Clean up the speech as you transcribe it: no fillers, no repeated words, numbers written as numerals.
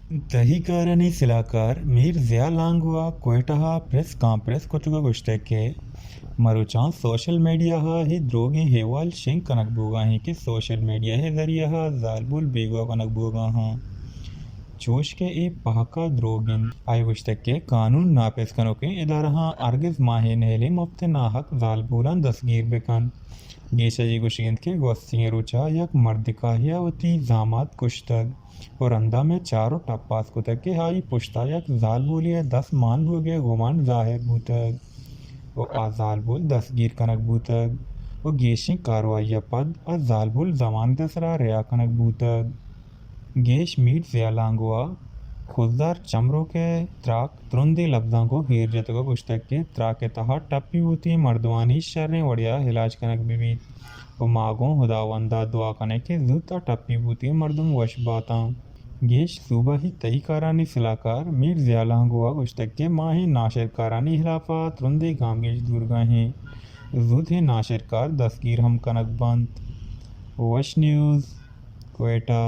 Dahikarani silakar mir ziyalangua koetaha press conference kochuga gushteke maruchan social media ha hi drogi heval shin kanak buga hi ki social media he zariya ha zalbul begwa kanak buga ha जोश के ए पहका द्रोगिन आई गुश्तके कानून नापेस कनो के इदारहा अर्गिज माहे नहले मुफ्त नाहक जालबूलान दसगीर bacon गेशजी गुशिंद के गोस्तिंग रुचा यक मर्दिका हियावती जामात कुश्तग और अंदा में चारों टप्पास को तक के हाई पुश्ता यक जालबूलिया 10 मान भूगे गुमान जाहिर भूतग वो आजालबुल दसगीर कनक भूतग वो गेशी कार्रवाई पद और जालबुल जमान दसरा रिया कनक भूतग गेश मीट ज़ियालांगुआ खुददार चमरों के त्राक तुरंदी लफ्ज़ों को हीर जतको गुश्तक के त्राक के तहा टप्पी होती मर्दवानी शर्रें वड़िया हिलाज कनक बीबी वो मागों हुदावंदा दुआ कने के जुता टप्पी होती मर्दम वश बाता गेश सुबह ही तई कारानी सिलाकार मीट ज़ियालांगुआ गुश्तक के माही नाशिर कारानी हिलाफा तुरंदी गामगेश दूरगाहें जुद है नाशिरकार दसगीर हम कनक बंद वश न्यूज़ कोएटा।